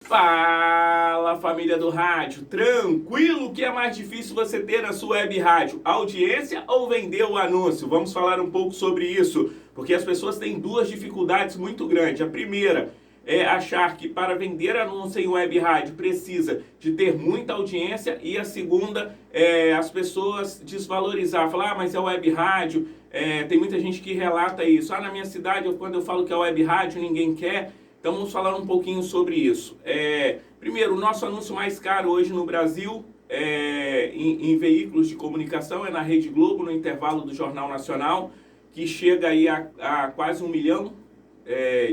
Fala, família do rádio, tranquilo? O que é mais difícil você ter na sua web rádio? Audiência ou vender o anúncio? Vamos falar um pouco sobre isso, porque as pessoas têm duas dificuldades muito grandes. A primeira é achar que para vender anúncio em web rádio precisa de ter muita audiência, e a segunda é as pessoas desvalorizar, falar, mas é web rádio, tem muita gente que relata isso. Na minha cidade, quando eu falo que é web rádio, ninguém quer. Então vamos falar um pouquinho sobre isso. Primeiro, o nosso anúncio mais caro hoje no Brasil em veículos de comunicação é na Rede Globo, no intervalo do Jornal Nacional, que chega aí a quase R$1 milhão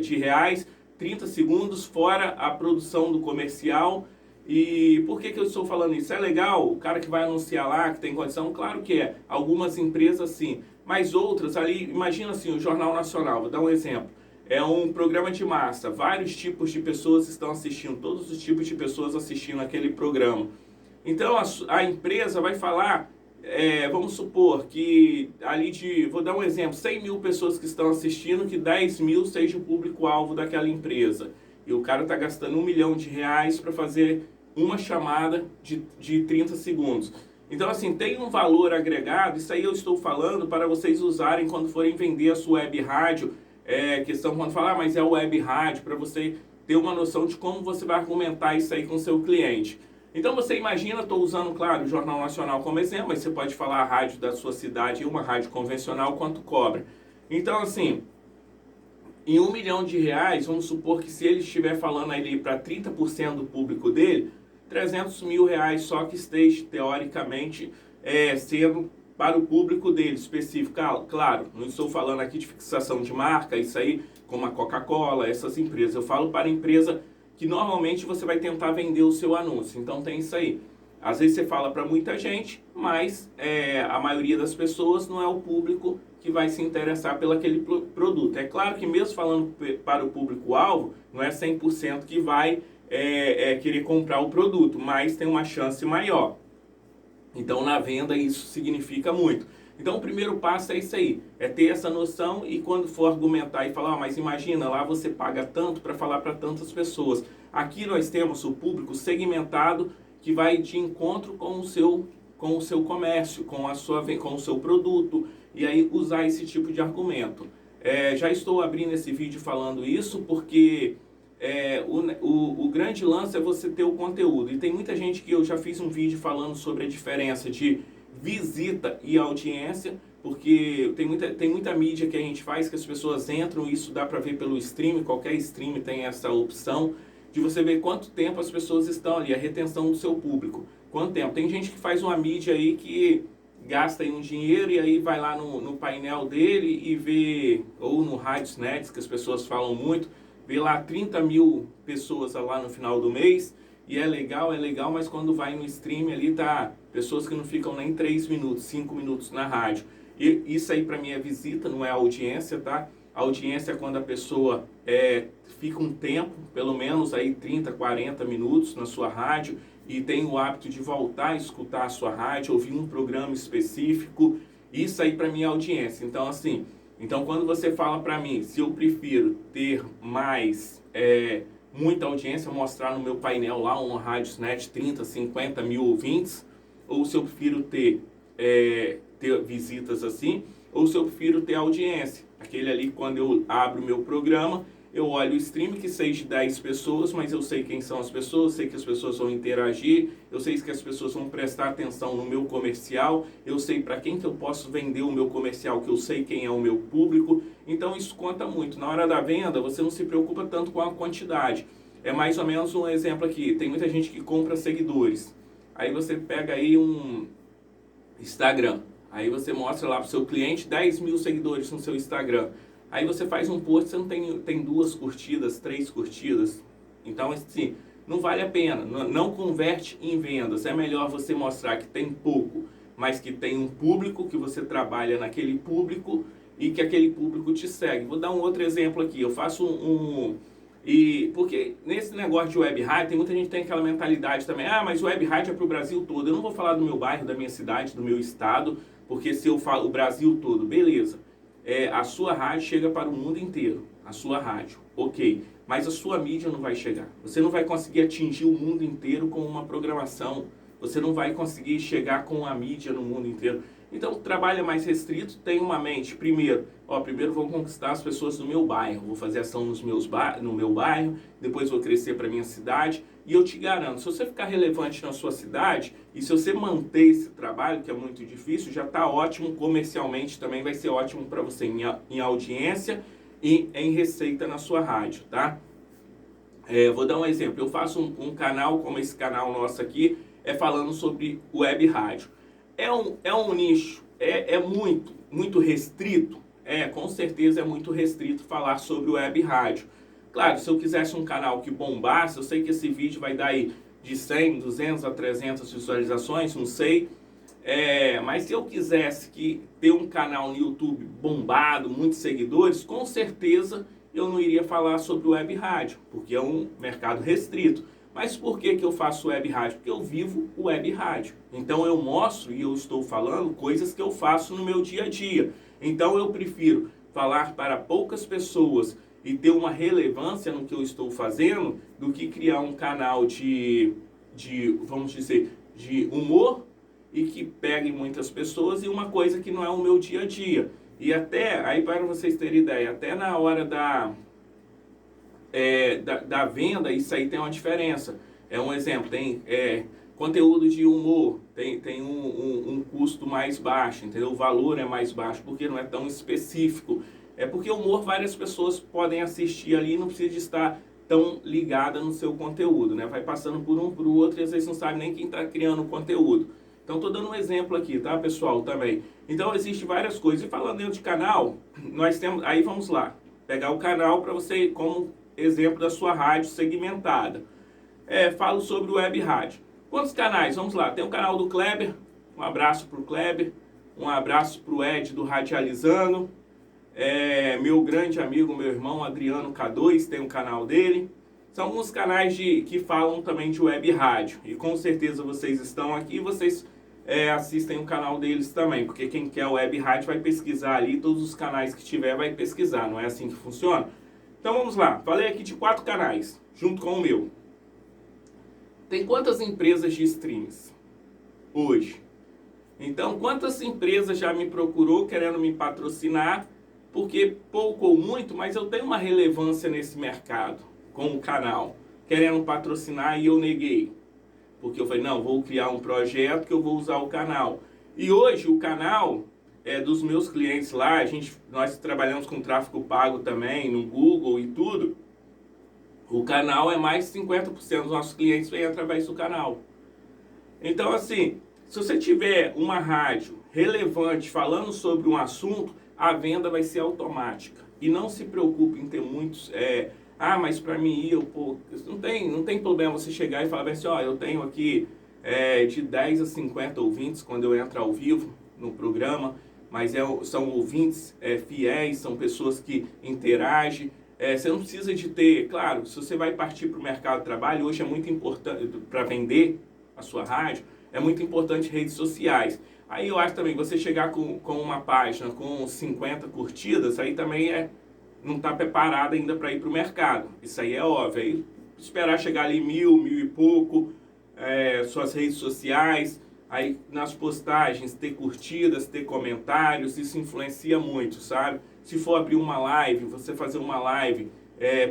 de reais, 30 segundos, fora a produção do comercial. E por que eu estou falando isso? É legal, o cara que vai anunciar lá, que tem condição, claro que é. Algumas empresas sim, mas outras ali, imagina assim, o Jornal Nacional, vou dar um exemplo. É um programa de massa, vários tipos de pessoas estão assistindo, todos os tipos de pessoas assistindo aquele programa. Então a empresa vai falar, vamos supor que ali vou dar um exemplo, 100 mil pessoas que estão assistindo, que 10 mil seja o público-alvo daquela empresa. E o cara está gastando R$1 milhão para fazer uma chamada de 30 segundos. Então assim, tem um valor agregado, isso aí eu estou falando para vocês usarem quando forem vender a sua web rádio. Questão quando falar, mas é web rádio, para você ter uma noção de como você vai argumentar isso aí com o seu cliente. Então você imagina, estou usando, claro, o Jornal Nacional como exemplo, mas você pode falar a rádio da sua cidade e uma rádio convencional, quanto cobra. Então assim, em R$1 milhão, vamos supor que se ele estiver falando ali para 30% do público dele, R$300 mil só que esteja teoricamente sendo para o público dele específico. Claro, não estou falando aqui de fixação de marca, isso aí como a Coca-Cola, essas empresas. Eu falo para a empresa que normalmente você vai tentar vender o seu anúncio. Então tem isso aí. Às vezes você fala para muita gente, mas a maioria das pessoas não é o público que vai se interessar pelo aquele produto. É claro que mesmo falando para o público-alvo, não é 100% que vai querer comprar o produto, mas tem uma chance maior. Então, na venda, isso significa muito. Então, o primeiro passo é isso aí, é ter essa noção, e quando for argumentar e falar, mas imagina, lá você paga tanto para falar para tantas pessoas. Aqui nós temos o público segmentado que vai de encontro com o seu comércio, com o seu produto, e aí usar esse tipo de argumento. Já estou abrindo esse vídeo falando isso porque o grande lance é você ter o conteúdo. E tem muita gente que eu já fiz um vídeo falando sobre a diferença de visita e audiência, porque tem muita mídia que a gente faz que as pessoas entram, e isso dá para ver pelo stream, qualquer stream tem essa opção de você ver quanto tempo as pessoas estão ali, a retenção do seu público. Quanto tempo? Tem gente que faz uma mídia aí que gasta aí um dinheiro e aí vai lá no painel dele e vê, ou no Radiosnet, que as pessoas falam muito, vê lá 30 mil pessoas lá no final do mês, e é legal, mas quando vai no stream ali tá pessoas que não ficam nem 3 minutos, 5 minutos na rádio. E isso aí para mim é visita, não é audiência, tá? A audiência é quando a pessoa fica um tempo, pelo menos aí 30, 40 minutos na sua rádio, e tem o hábito de voltar a escutar a sua rádio, ouvir um programa específico. Isso aí para mim é audiência. Então assim, quando você fala para mim, se eu prefiro ter muita audiência, mostrar no meu painel lá um Radiosnet 30, 50 mil ouvintes, ou se eu prefiro ter visitas assim, ou se eu prefiro ter audiência. Aquele ali, quando eu abro o meu programa, eu olho o stream que seja de 10 pessoas, mas eu sei quem são as pessoas, sei que as pessoas vão interagir, eu sei que as pessoas vão prestar atenção no meu comercial, eu sei para quem que eu posso vender o meu comercial, que eu sei quem é o meu público. Então isso conta muito. Na hora da venda, você não se preocupa tanto com a quantidade. É mais ou menos um exemplo aqui. Tem muita gente que compra seguidores. Aí você pega aí um Instagram. Aí você mostra lá para o seu cliente 10 mil seguidores no seu Instagram. Aí você faz um post, você não tem 2 curtidas, 3 curtidas. Então, assim, não vale a pena. Não converte em vendas. É melhor você mostrar que tem pouco, mas que tem um público, que você trabalha naquele público e que aquele público te segue. Vou dar um outro exemplo aqui. Eu faço porque nesse negócio de web rádio, tem muita gente que tem aquela mentalidade também, mas web rádio é para o Brasil todo. Eu não vou falar do meu bairro, da minha cidade, do meu estado, porque se eu falo o Brasil todo, beleza. A sua rádio chega para o mundo inteiro, a sua rádio, ok. mas a sua mídia não vai chegar. Você não vai conseguir atingir o mundo inteiro com uma programação. Você não vai conseguir chegar com a mídia no mundo inteiro. Então, o trabalho é mais restrito, tem uma mente. Primeiro vou conquistar as pessoas do meu bairro. Vou fazer ação no meu bairro, depois vou crescer para minha cidade. E eu te garanto, se você ficar relevante na sua cidade, e se você manter esse trabalho, que é muito difícil, já está ótimo comercialmente, também vai ser ótimo para você em audiência e em receita na sua rádio, tá? Vou dar um exemplo. Eu faço um canal, como esse canal nosso aqui, falando sobre web rádio. É um nicho, muito restrito? Com certeza é muito restrito falar sobre web rádio. Claro, se eu quisesse um canal que bombasse, eu sei que esse vídeo vai dar aí de 100, 200 a 300 visualizações, não sei. Mas se eu quisesse ter um canal no YouTube bombado, muitos seguidores, com certeza eu não iria falar sobre web rádio, porque é um mercado restrito. Mas por que eu faço web rádio? Porque eu vivo web rádio. Então eu mostro e eu estou falando coisas que eu faço no meu dia a dia. Então eu prefiro falar para poucas pessoas e ter uma relevância no que eu estou fazendo do que criar um canal vamos dizer, de humor e que pegue muitas pessoas e uma coisa que não é o meu dia a dia. E até, aí para vocês terem ideia, até na hora da venda, isso aí tem uma diferença. Um exemplo, tem conteúdo de humor, tem um custo mais baixo, entendeu? O valor é mais baixo, porque não é tão específico. Porque humor várias pessoas podem assistir ali e não precisa de estar tão ligada no seu conteúdo, né? Vai passando por um para o outro e às vezes não sabe nem quem está criando o conteúdo. Então, estou dando um exemplo aqui, tá, pessoal, também. Então, existem várias coisas. E falando dentro de canal, nós temos... Aí, vamos lá. Pegar o canal para você, como exemplo da sua rádio segmentada. Falo sobre web rádio. Quantos canais? Vamos lá. Tem o canal do Kleber. Um abraço para o Kleber. Um abraço para o Ed do Radializando. Meu grande amigo, meu irmão Adriano K2, tem um canal dele. São alguns canais que falam também de web rádio. E com certeza vocês estão aqui, vocês assistem o canal deles também. Porque quem quer web rádio vai pesquisar ali, todos os canais que tiver vai pesquisar. Não é assim que funciona? Então vamos lá. Falei aqui de 4 canais, junto com o meu. Tem quantas empresas de streams hoje? Então, quantas empresas já me procurou querendo me patrocinar? Porque pouco ou muito, mas eu tenho uma relevância nesse mercado com o canal, querendo patrocinar e eu neguei. Porque eu falei, não, vou criar um projeto que eu vou usar o canal. E hoje o canal dos meus clientes lá, nós trabalhamos com tráfego pago também, no Google e tudo. O canal mais de 50% dos nossos clientes vêm através do canal. Então assim, se você tiver uma rádio relevante falando sobre um assunto, a venda vai ser automática. E não se preocupe em ter muitos... mas para mim não tem problema você chegar e falar assim, eu tenho aqui de 10 a 50 ouvintes quando eu entro ao vivo no programa, mas são ouvintes fiéis, são pessoas que interagem. Você não precisa de ter... Claro, se você vai partir para o mercado de trabalho, hoje é muito importante, para vender a sua rádio, é muito importante redes sociais. Aí eu acho também, você chegar com uma página com 50 curtidas, aí também não está preparado ainda para ir para o mercado. Isso aí é óbvio. Aí esperar chegar ali 1.000 e pouco, suas redes sociais, aí nas postagens ter curtidas, ter comentários, isso influencia muito, sabe? Se for abrir uma live, você fazer uma live,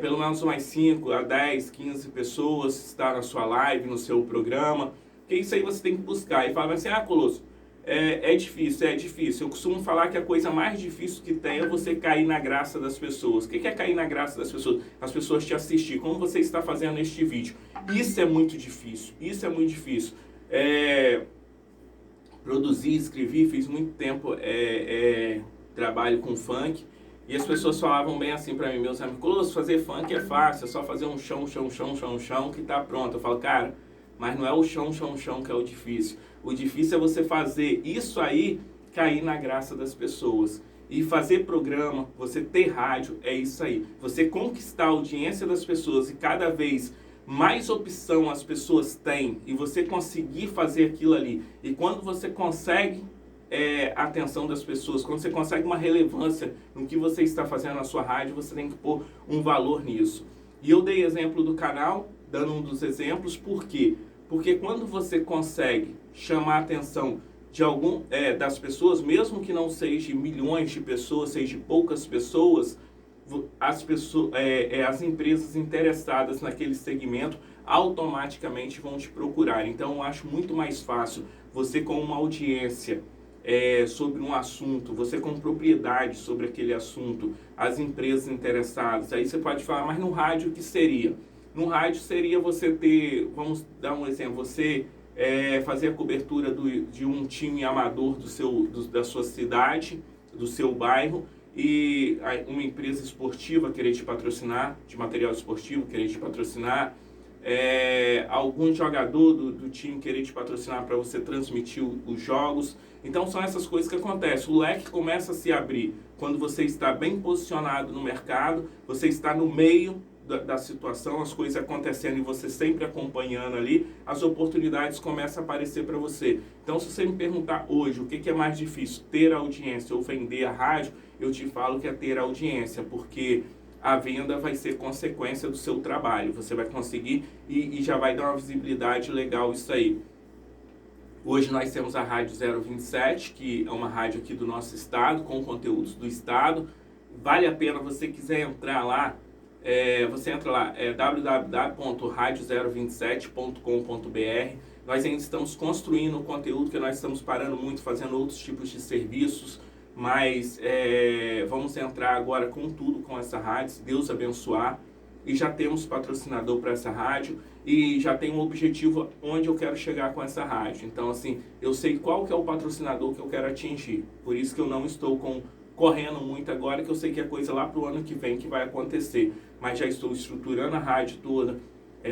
pelo menos umas 5 a 10, 15 pessoas estar na sua live, no seu programa, porque isso aí você tem que buscar. E fala assim, Colosso, é difícil. Eu costumo falar que a coisa mais difícil que tem é você cair na graça das pessoas. O que é cair na graça das pessoas? As pessoas te assistir, como você está fazendo este vídeo. Isso é muito difícil, Produzi, escrevi, fiz muito tempo trabalho com funk. E as pessoas falavam bem assim pra mim, meus amigos, Colosso, fazer funk é fácil, é só fazer um chão que tá pronto. Eu falo, cara, mas não é o chão que é o difícil. O difícil é você fazer isso aí cair na graça das pessoas. E fazer programa, você ter rádio, é isso aí. Você conquistar a audiência das pessoas e cada vez mais opção as pessoas têm e você conseguir fazer aquilo ali. E quando você consegue a atenção das pessoas, quando você consegue uma relevância no que você está fazendo na sua rádio, você tem que pôr um valor nisso. E eu dei exemplo do canal, dando um dos exemplos, por quê? Porque quando você consegue chamar a atenção de das pessoas, mesmo que não seja milhões de pessoas, seja poucas pessoas, as empresas interessadas naquele segmento automaticamente vão te procurar. Então eu acho muito mais fácil você, com uma audiência sobre um assunto, você com propriedade sobre aquele assunto, as empresas interessadas, aí você pode falar, mas no rádio o que seria? No rádio seria você ter, vamos dar um exemplo, você fazer a cobertura de um time amador da sua cidade, do seu bairro, e uma empresa esportiva querer te patrocinar, de material esportivo querer te patrocinar, algum jogador do time querer te patrocinar para você transmitir os jogos. Então são essas coisas que acontecem. O leque começa a se abrir quando você está bem posicionado no mercado, você está no meio da situação, as coisas acontecendo e você sempre acompanhando ali, as oportunidades começam a aparecer para você. Então, se você me perguntar hoje o que é mais difícil, ter audiência ou vender a rádio, eu te falo que é ter audiência, porque a venda vai ser consequência do seu trabalho. Você vai conseguir e já vai dar uma visibilidade legal isso aí. Hoje nós temos a Rádio 027, que é uma rádio aqui do nosso estado, com conteúdos do estado. Vale a pena, você quiser entrar lá, você entra lá, www.radio027.com.br. Nós ainda estamos construindo o conteúdo, que nós estamos parando muito, fazendo outros tipos de serviços, mas vamos entrar agora com tudo com essa rádio, se Deus abençoar. E já temos patrocinador para essa rádio e já tem um objetivo onde eu quero chegar com essa rádio. Então, assim, eu sei qual que é o patrocinador que eu quero atingir. Por isso que eu não estou correndo muito agora, que eu sei que é coisa lá para o ano que vem que vai acontecer. Mas já estou estruturando a rádio toda,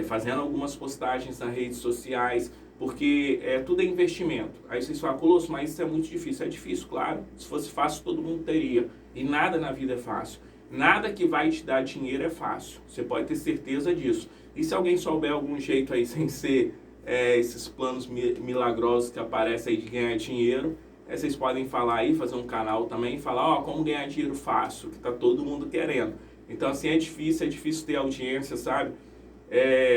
fazendo algumas postagens nas redes sociais, porque tudo é investimento. Aí vocês falam, Colosso, mas isso é muito difícil. É difícil, claro. Se fosse fácil, todo mundo teria. E nada na vida é fácil. Nada que vai te dar dinheiro é fácil. Você pode ter certeza disso. E se alguém souber algum jeito aí, sem ser esses planos milagrosos que aparecem aí de ganhar dinheiro, vocês podem falar aí, fazer um canal também, falar, como ganhar dinheiro fácil, que tá todo mundo querendo. Então, assim, é difícil ter audiência, sabe?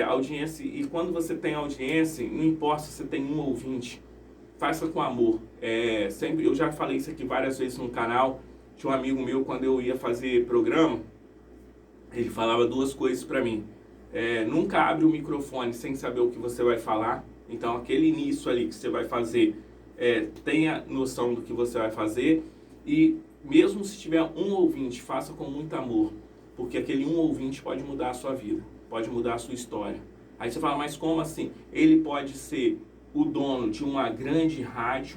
Audiência, e quando você tem audiência, não importa se você tem um ou 20, faça com amor. Sempre, eu já falei isso aqui várias vezes no canal. Tinha um amigo meu, quando eu ia fazer programa, ele falava duas coisas para mim. Nunca abre o microfone sem saber o que você vai falar. Então, aquele início ali que você vai fazer, tenha noção do que você vai fazer. E mesmo se tiver um ou 20, faça com muito amor. Porque aquele um ou 20 pode mudar a sua vida, pode mudar a sua história. Aí você fala, mas como assim? Ele pode ser o dono de uma grande rádio,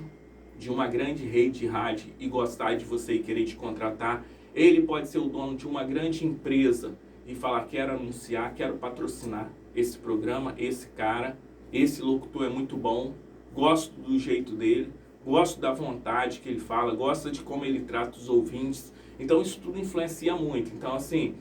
de uma grande rede de rádio e gostar de você e querer te contratar. Ele pode ser o dono de uma grande empresa e falar, quero anunciar, quero patrocinar esse programa, esse cara, esse locutor é muito bom, gosto do jeito dele, gosto da vontade que ele fala, gosto de como ele trata os ouvintes. Então isso tudo influencia muito. Então, assim,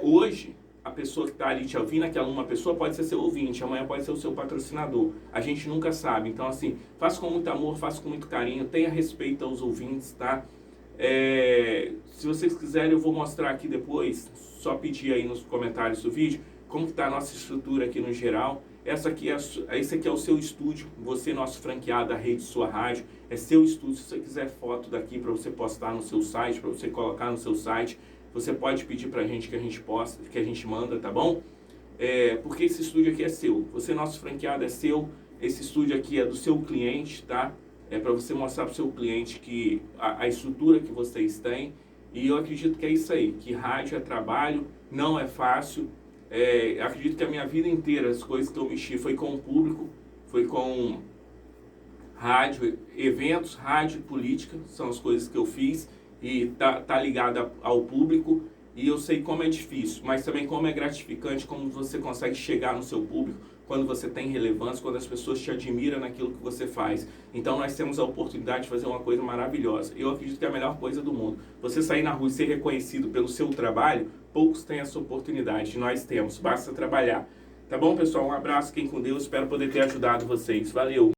hoje a pessoa que está ali te ouvindo, aquela uma pessoa pode ser seu ouvinte, amanhã pode ser o seu patrocinador. A gente nunca sabe. Então, assim, faça com muito amor, faça com muito carinho, tenha respeito aos ouvintes, tá? Se vocês quiserem, eu vou mostrar aqui depois, só pedir aí nos comentários do vídeo, como está a nossa estrutura aqui no geral. Esse aqui é o seu estúdio, você, nosso franqueado da Rede Sua Rádio, é seu estúdio. Se você quiser foto daqui para você postar no seu site, para você colocar no seu site, você pode pedir pra gente que a gente posta, que a gente manda, tá bom? Porque esse estúdio aqui é seu. Você, nosso franqueado, é seu. Esse estúdio aqui é do seu cliente, tá? É para você mostrar pro seu cliente que a estrutura que vocês têm. E eu acredito que é isso aí, que rádio é trabalho, não é fácil. Acredito que a minha vida inteira, as coisas que eu mexi foi com o público, foi com rádio, eventos, rádio e política, são as coisas que eu fiz. E tá ligada ao público, e eu sei como é difícil, mas também como é gratificante, como você consegue chegar no seu público, quando você tem relevância, quando as pessoas te admiram naquilo que você faz. Então nós temos a oportunidade de fazer uma coisa maravilhosa. Eu acredito que é a melhor coisa do mundo. Você sair na rua e ser reconhecido pelo seu trabalho, poucos têm essa oportunidade, nós temos, basta trabalhar. Tá bom, pessoal? Um abraço, fiquem com Deus, espero poder ter ajudado vocês. Valeu!